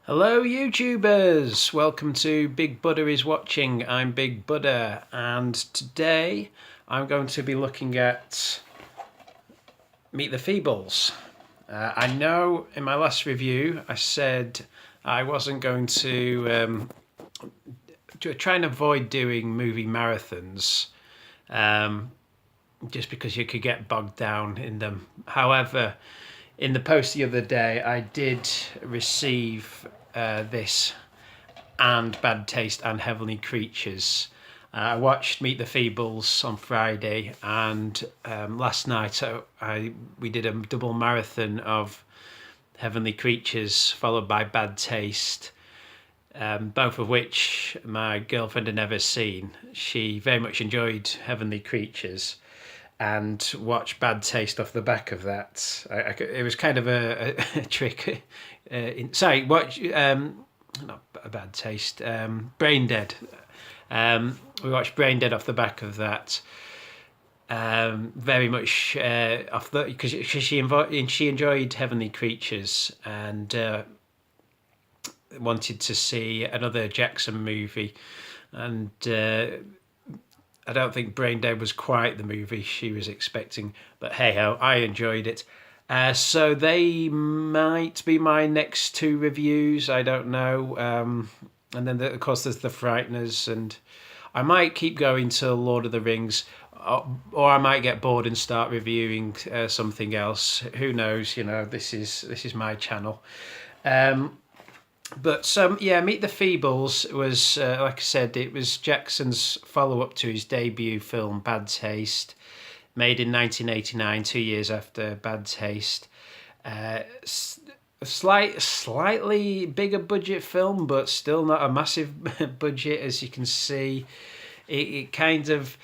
Hello YouTubers! Welcome to Big Buddha is Watching. I'm Big Buddha and today I'm going to be looking at Meet the Feebles. I know in my last review I said I wasn't going to try and avoid doing movie marathons just because you could get bogged down in them. However, in the post the other day, I did receive this and Bad Taste and Heavenly Creatures. I watched Meet the Feebles on Friday, and last night we did a double marathon of Heavenly Creatures followed by Bad Taste, both of which my girlfriend had never seen. She very much enjoyed Heavenly Creatures and watch Bad Taste off the back of that. It was kind of a trick. Not a Bad Taste. Brain Dead. We watched Brain Dead off the back of that. Very much off the because she enjoyed Heavenly Creatures and wanted to see another Jackson movie, and I don't think Brain Dead was quite the movie she was expecting, but hey ho, I enjoyed it. So they might be my next two reviews, I don't know. And then of course there's The Frighteners, and I might keep going to Lord of the Rings, or I might get bored and start reviewing something else. Who knows? You know, this is my channel. But Meet the Feebles was, like I said, it was Jackson's follow-up to his debut film, Bad Taste, made in 1989, 2 years after Bad Taste. Slightly bigger budget film, but still not a massive budget, as you can see. It kind of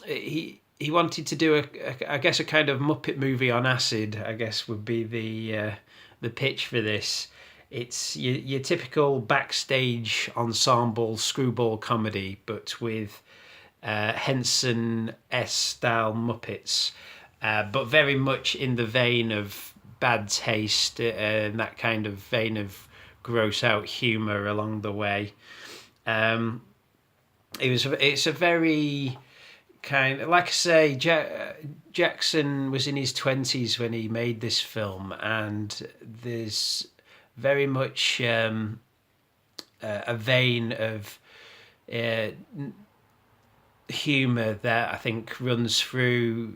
he wanted to do I guess a kind of Muppet movie on acid, I guess would be the pitch for this. It's your typical backstage ensemble screwball comedy, but with Henson-esque style Muppets, but very much in the vein of Bad Taste and that kind of vein of gross out humour along the way. It's a very kind of, like I say, Jackson was in his 20s when he made this film, and there's very much a vein of humour that I think runs through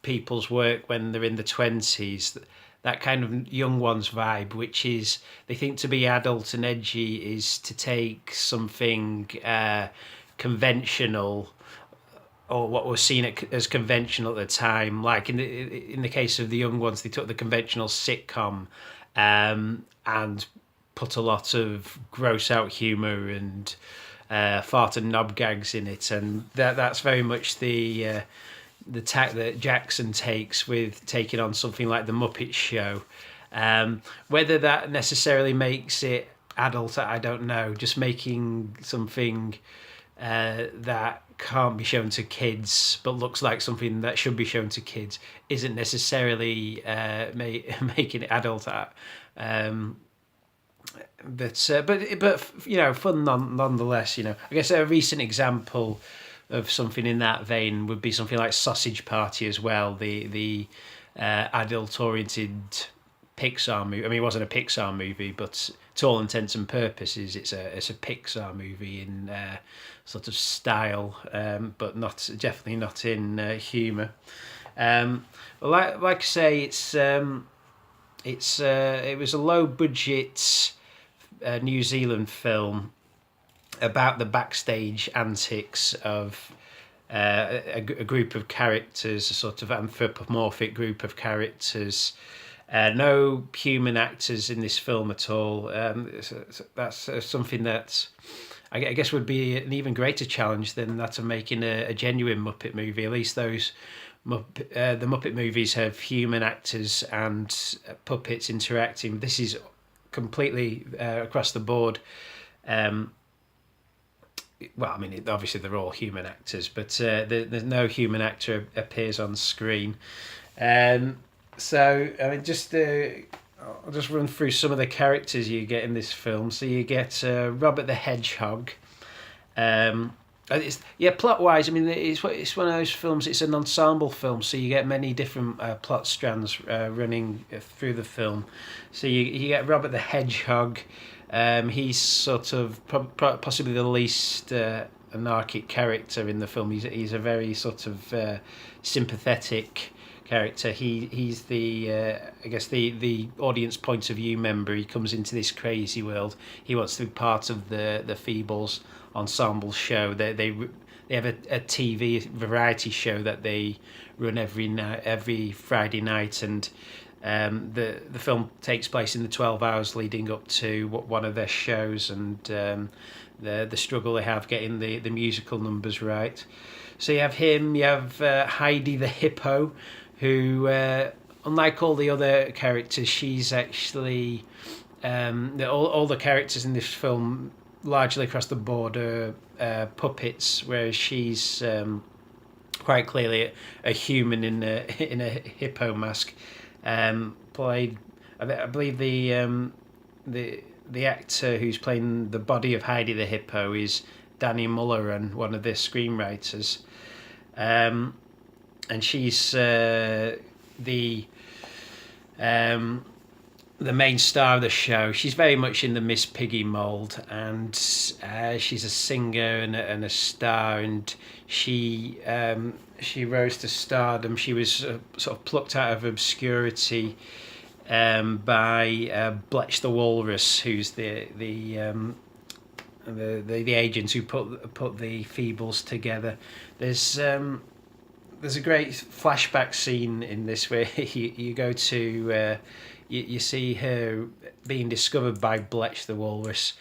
people's work when they're in the 20s. That kind of young ones vibe, which is they think to be adult and edgy is to take something conventional, or what was seen as conventional at the time. Like in the case of the young ones, they took the conventional sitcom and put a lot of gross out humour and fart and knob gags in it, and that's very much the tack that Jackson takes with taking on something like the Muppet Show. Whether that necessarily makes it adult, I don't know. Just making something that can't be shown to kids but looks like something that should be shown to kids isn't necessarily making it adult. But you know, fun nonetheless. You know, I guess a recent example of something in that vein would be something like Sausage Party as well. The adult oriented Pixar movie. I mean, it wasn't a Pixar movie, but to all intents and purposes, it's a Pixar movie in sort of style, but definitely not in humour. Like I say, it was a low budget New Zealand film about the backstage antics of a group of characters, a sort of anthropomorphic group of characters. No human actors in this film at all. That's something that I guess would be an even greater challenge than that of making a genuine Muppet movie. At least the Muppet movies have human actors and puppets interacting. This is completely across the board. Well, I mean, obviously they're all human actors, but there's no human actor appears on screen. So, I mean, just I'll just run through some of the characters you get in this film. So you get Robert the Hedgehog. Plot wise, I mean, it's one of those films. It's an ensemble film, so you get many different plot strands running through the film. So you get Robert the Hedgehog. He's sort of possibly the least anarchic character in the film. He's a very sort of sympathetic character. He's the I guess the audience point of view member. He comes into this crazy world. He wants to be part of the Feebles ensemble show. They have a TV variety show that they run every Friday night, and the film takes place in the 12 hours leading up to one of their shows, and the struggle they have getting the musical numbers right. So you have him. You have Heidi the hippo, who unlike all the other characters, she's actually all the characters in this film largely across the board are puppets, whereas she's quite clearly a human in a hippo mask. Played, I believe the actor who's playing the body of Heidi the hippo is Danny Mulleran, one of the screenwriters, and she's the main star of the show. She's very much in the Miss Piggy mould, and she's a singer and a star, and she rose to stardom. She was sort of plucked out of obscurity by Bletch the Walrus, who's the agent who put the Feebles together. There's a great flashback scene in this where you go to you see her being discovered by Bletch the Walrus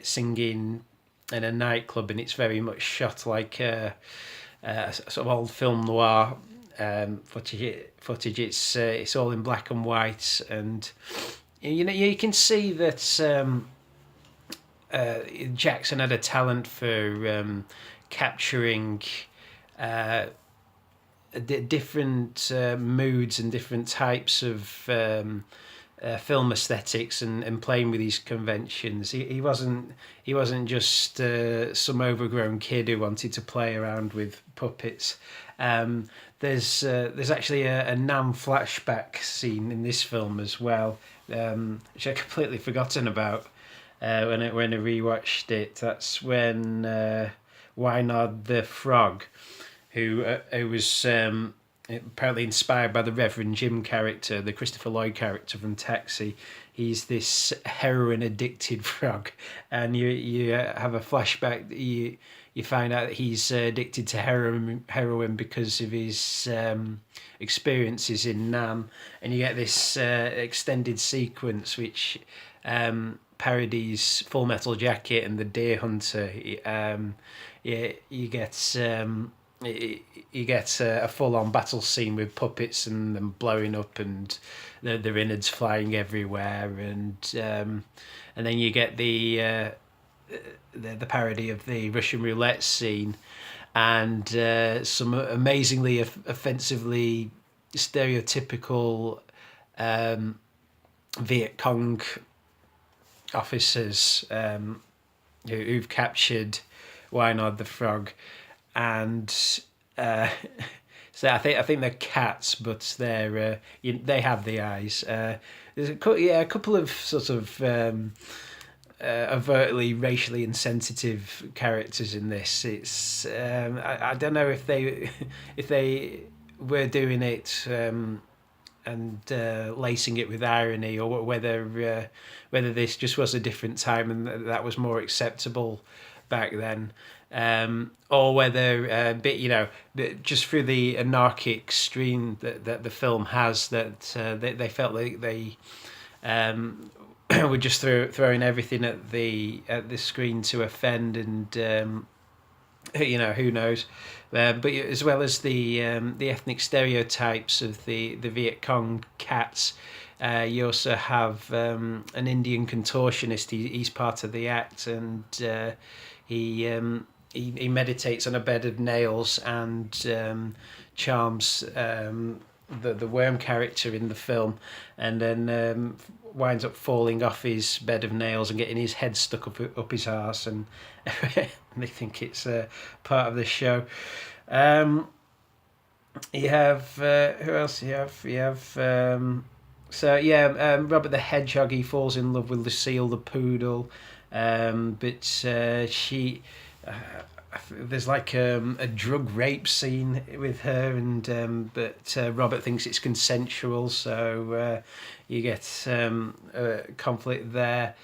singing in a nightclub, and it's very much shot like a sort of old film noir footage. It's all in black and white, and you can see that Jackson had a talent for capturing different moods and different types of film aesthetics, and playing with these conventions. He wasn't just some overgrown kid who wanted to play around with puppets. There's actually a Nam flashback scene in this film as well, which I'd completely forgotten about when I rewatched it. That's when Wynard the Frog, who was apparently inspired by the Reverend Jim character, the Christopher Lloyd character from Taxi. He's this heroin-addicted frog, and you have a flashback. You find out that he's addicted to heroin because of his experiences in Nam, and you get this extended sequence which parodies Full Metal Jacket and The Deer Hunter. You get a full-on battle scene with puppets and them blowing up and their innards flying everywhere, and then you get the parody of the Russian roulette scene, and some amazingly offensively stereotypical Viet Cong officers who've captured Wynard the Frog, and so I think they're cats, but they have the eyes. There's a couple of sort of overtly racially insensitive characters in this. It's I don't know if they were doing it and lacing it with irony, or whether this just was a different time and that was more acceptable back then, or whether just through the anarchic stream that the film has, that they felt like they were just throwing everything at the screen to offend, and who knows, but as well as the ethnic stereotypes of the Viet Cong cats, you also have an Indian contortionist. He's part of the act, and he meditates on a bed of nails and charms the worm character in the film, and then winds up falling off his bed of nails and getting his head stuck up his arse, and they think it's part of the show. You have who else? You have Robert the Hedgehog. He falls in love with Lucille the poodle, but she. There's like a drug rape scene with her, and but Robert thinks it's consensual, so you get a conflict there.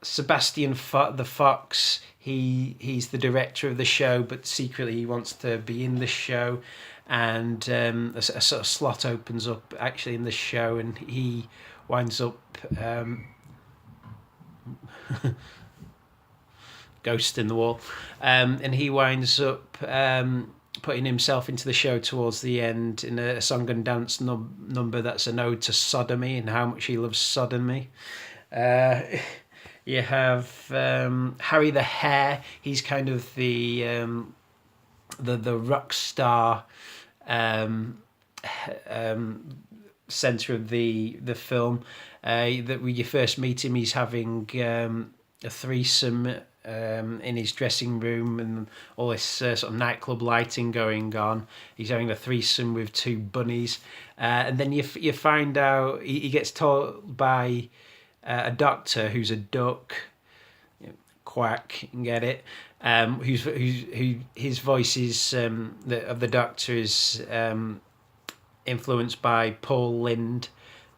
Sebastian the Fox, he's the director of the show, but secretly he wants to be in the show, and a sort of slot opens up actually in the show, and he winds up ghost in the wall, and he winds up putting himself into the show towards the end in a song and dance number that's an ode to sodomy and how much he loves sodomy. You have Harry the Hare. He's kind of the rock star centre of the film. That when you first meet him, he's having a threesome in his dressing room, and all this sort of nightclub lighting going on. He's having a threesome with two bunnies, and then you find out he gets told by a doctor who's a duck, quack, you can get it. Who his voice is of the doctor is influenced by Paul Lynde,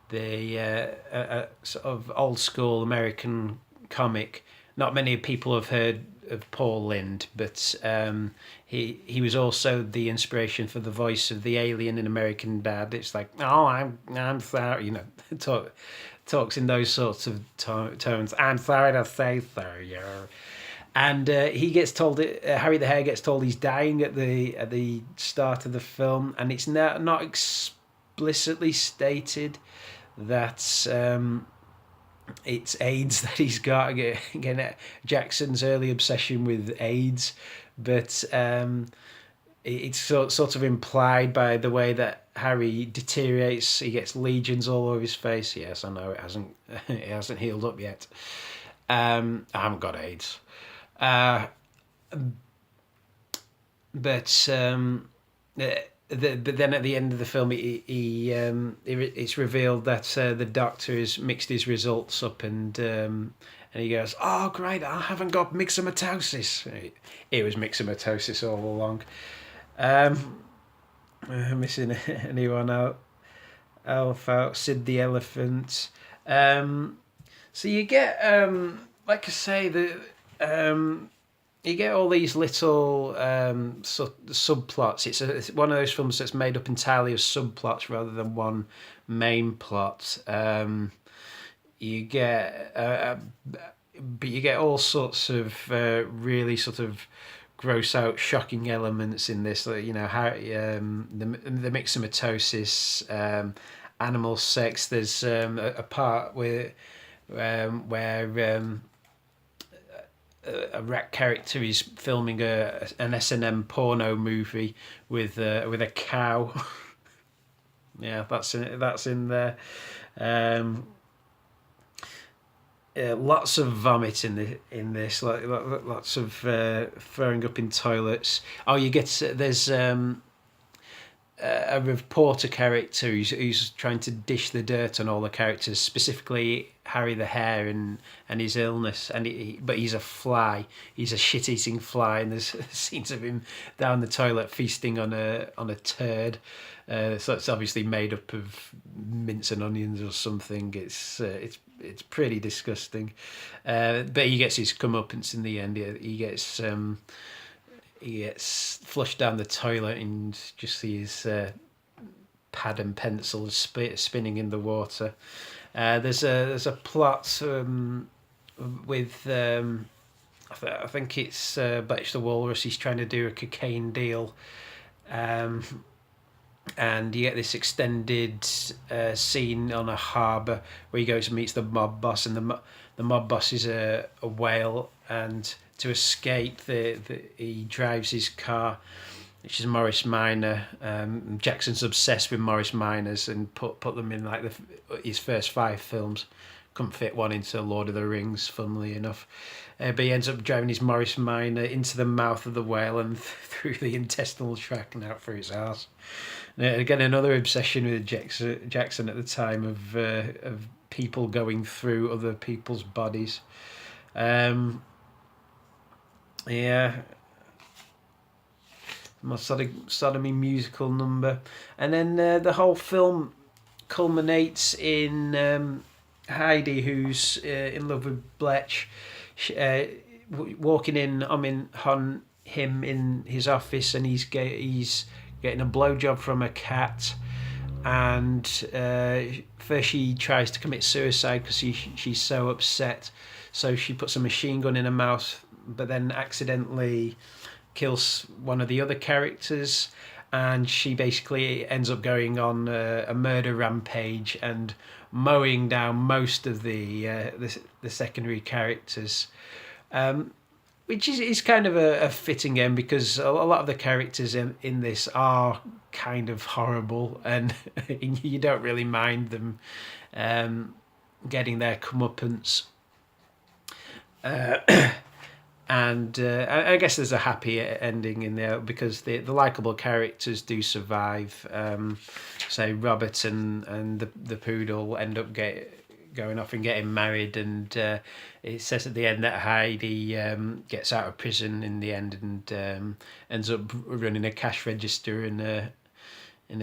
the sort of old school American comic. Not many people have heard of Paul Lynde, but he was also the inspiration for the voice of the alien in American Dad. It's like, oh, I'm sorry, talks in those sorts of tones. I'm sorry to say so, yeah. And he gets told, Harry the Hare gets told he's dying at the start of the film, and it's not explicitly stated that it's AIDS that he's got. Again, Jackson's early obsession with AIDS, but it's sort of implied by the way that Harry deteriorates. He gets legions all over his face. Yes, I know it hasn't healed up yet. I haven't got AIDS. But then at the end of the film, it's revealed that the doctor has mixed his results up, and he goes, "Oh, great! I haven't got myxomatosis." It was myxomatosis all along. Missing anyone out? Alpha, Sid the Elephant. So you get, like I say, you get all these little subplots. It's one of those films that's made up entirely of subplots rather than one main plot. You get, but you get all sorts of really sort of gross out, shocking elements in this. How the myxomatosis, animal sex. There's a part where a rat character is filming an S&M porno movie with a cow. Yeah, that's in there. Lots of vomit in this. Lots of throwing up in toilets. Oh, there's a reporter character who's trying to dish the dirt on all the characters, specifically Harry the Hare and his illness, but he's a fly. He's a shit-eating fly, and there's scenes of him down the toilet feasting on a turd. So it's obviously made up of mince and onions or something. It's pretty disgusting. But he gets his comeuppance in the end. He gets flushed down the toilet and just sees pad and pencil spinning in the water. There's a plot with I think it's Butch the Walrus. He's trying to do a cocaine deal, and you get this extended scene on a harbour where he goes and meets the mob boss, and the mob boss is a whale, and to escape, he drives his car which is Morris Minor. Jackson's obsessed with Morris Minors and put them in like his first 5 films. Couldn't fit one into Lord of the Rings, funnily enough. But he ends up driving his Morris Minor into the mouth of the whale and through the intestinal tract and out through its arse. Again, another obsession with Jackson at the time of people going through other people's bodies. Yeah, my sodomy musical number, and then the whole film culminates in Heidi, who's in love with Bletch, walking in on him in his office, and he's getting a blowjob from a cat, and first she tries to commit suicide because she's so upset, so she puts a machine gun in her mouth, but then accidentally kills one of the other characters, and she basically ends up going on a murder rampage and mowing down most of the secondary characters, which is kind of a fitting end, because a lot of the characters in this are kind of horrible, and you don't really mind them getting their comeuppance. And I guess there's a happy ending in there, because the likeable characters do survive. Say Robert and the poodle end up going off and getting married, and it says at the end that Heidi gets out of prison in the end and ends up running a cash register in a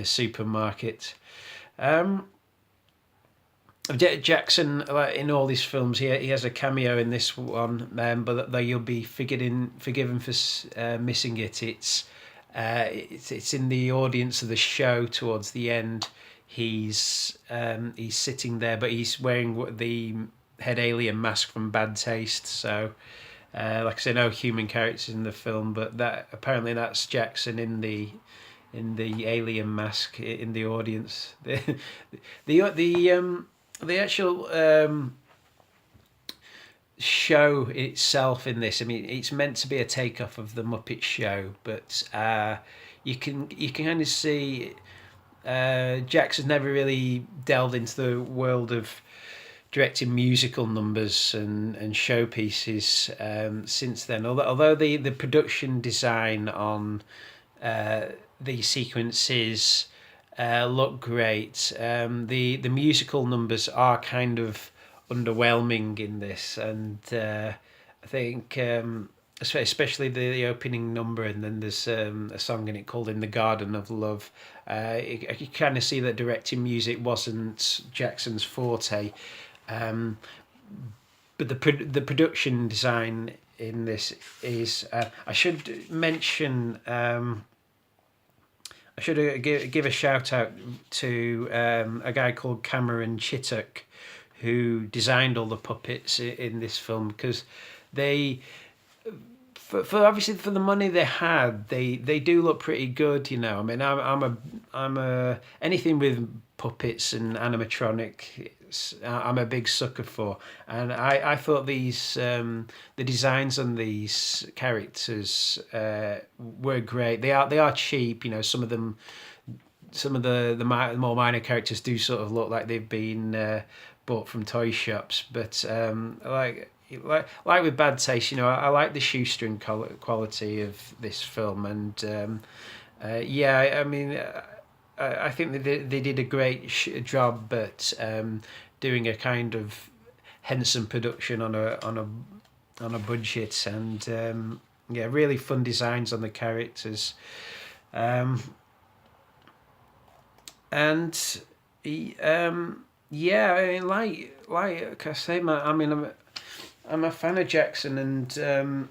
supermarket. Jackson, in all these films, he has a cameo in this one, but though you'll be forgiven for missing it, it's in the audience of the show towards the end. He's sitting there, but he's wearing the head alien mask from Bad Taste. So, like I say, no human characters in the film, but that's Jackson in the alien mask in the audience. The actual show itself in this, I mean, it's meant to be a takeoff of the Muppet Show, but you can kind of see Jackson's never really delved into the world of directing musical numbers and showpieces since then. Although the production design on these sequences look great. The musical numbers are kind of underwhelming in this, and I think especially the opening number, and then there's a song in it called "In the Garden of Love." You kind of see that directing music wasn't Jackson's forte, but the production design in this is. I should mention. I should give a shout out to a guy called Cameron Chittock, who designed all the puppets in this film, because they, for obviously for the money they had, they do look pretty good. You know, I mean, I'm a anything with puppets and animatronic, I'm a big sucker for, and I thought these the designs on these characters were great. They are cheap, you know. Some of the more minor characters do sort of look like they've been bought from toy shops, but like with Bad Taste, you know, I like the shoestring quality of this film, and yeah, I mean, I think they did a great job at doing a kind of Henson production on a budget, and yeah, really fun designs on the characters, and yeah, I mean, like I say, I'm a fan of Jackson, and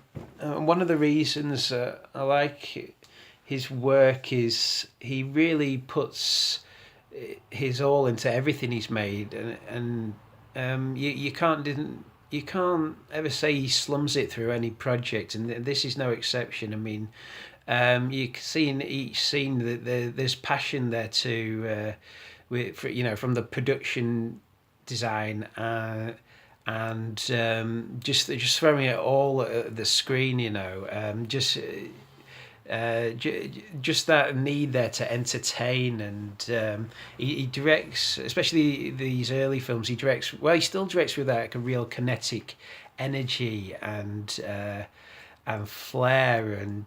one of the reasons I like his work is he really puts his all into everything he's made, and you can't ever say he slums it through any project, and this is no exception. I mean, you can see in each scene that there's passion there too, you know, from the production design and just throwing it all at the screen, you know, just just that need there to entertain, and he directs, especially these early films. He directs well. He still directs with like a real kinetic energy and flair, and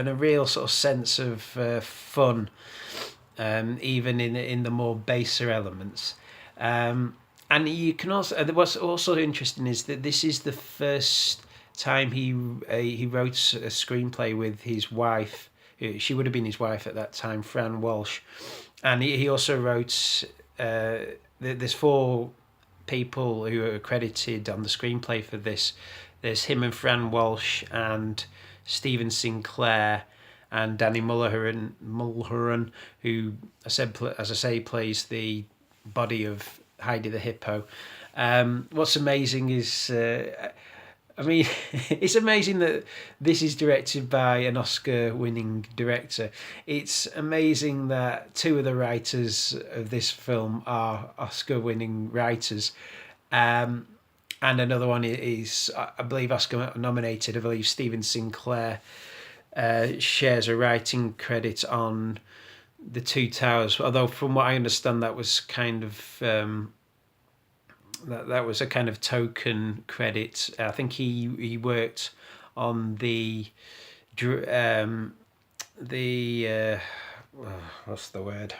a real sort of sense of fun, even in the more baser elements. And you can also, what's also interesting is that this is the first time he wrote a screenplay with his wife. She would have been his wife at that time, Fran Walsh, and he also wrote. There's four people who are credited on the screenplay for this. There's him and Fran Walsh and Stephen Sinclair and Danny Mulhern, who as I say plays the body of Heidi the Hippo. What's amazing is, it's amazing that this is directed by an Oscar-winning director. It's amazing that two of the writers of this film are Oscar-winning writers. And another one is, I believe, Oscar-nominated. I believe Stephen Sinclair shares a writing credit on The Two Towers. Although, from what I understand, that was kind of... that was a kind of token credit. I think he worked on what's the word?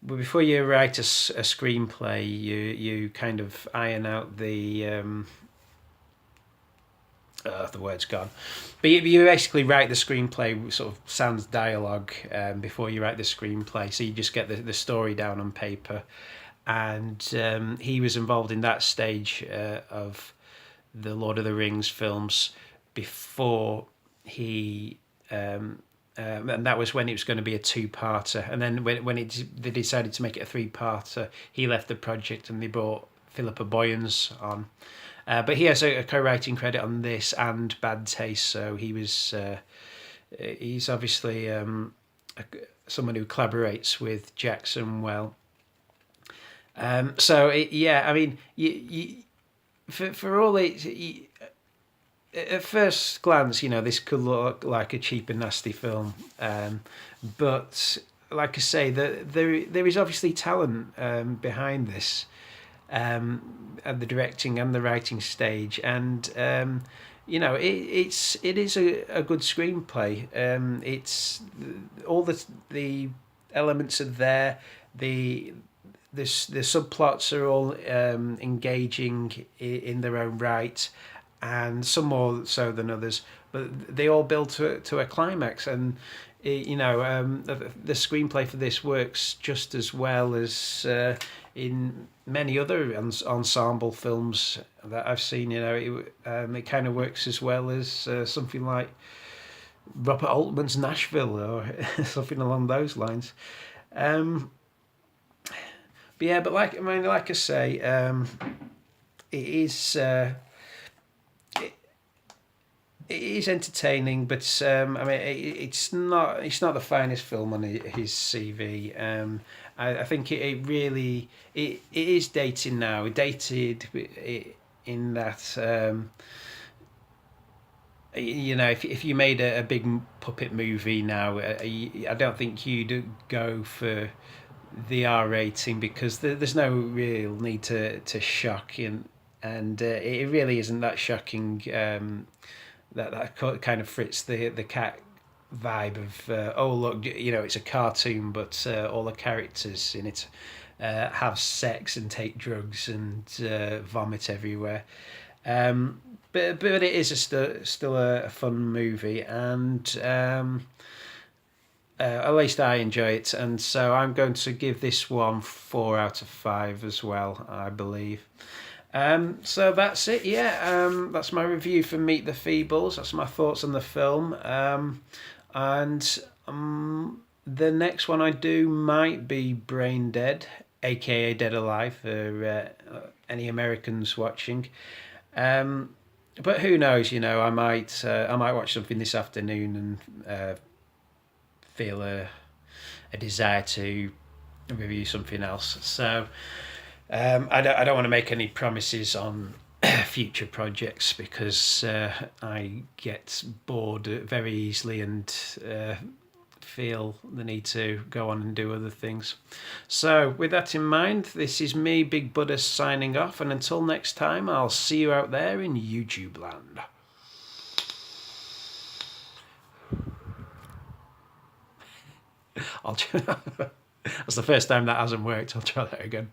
But before you write a screenplay, you kind of iron out the word's gone. But you basically write the screenplay, sort of sans dialogue, before you write the screenplay. So you just get the story down on paper. And he was involved in that stage of the Lord of the Rings films before he... and that was when it was going to be a two-parter. And then when they decided to make it a three-parter, he left the project and they brought Philippa Boyens on. But he has a co-writing credit on this and Bad Taste, so he's obviously someone who collaborates with Jackson well. For all it, at first glance, this could look like a cheap and nasty film, but like I say, there is obviously talent behind this, at the directing and the writing stage, and it is a good screenplay. It's all the elements are there. The subplots are all engaging in their own right, and some more so than others, but they all build to a climax. And the screenplay for this works just as well as in many other ensemble films that I've seen. It kind of works as well as something like Robert Altman's Nashville or something along those lines. But like I say, it is entertaining, but it's not the finest film on his CV. I think it really is dated now. Dated in that if you made a big puppet movie now, I don't think you'd go for the R rating, because there's no real need to shock, and it really isn't that shocking. That kind of fits the cat vibe of look, it's a cartoon, but all the characters in it have sex and take drugs and vomit everywhere. But it is still a fun movie, and at least I enjoy it, and so I'm going to give this one 4 out of 5 as well, I believe. So that's it. That's my review for Meet the Feebles. That's my thoughts on the film. And the next one I do might be Brain Dead, aka Dead Alive, for any Americans watching. But who knows? I might watch something this afternoon and feel a desire to review something else. So I don't want to make any promises on future projects, because I get bored very easily and feel the need to go on and do other things. So with that in mind, this is me, Big Buddha, signing off, and until next time, I'll see you out there in YouTube land. That's the first time that hasn't worked. I'll try that again.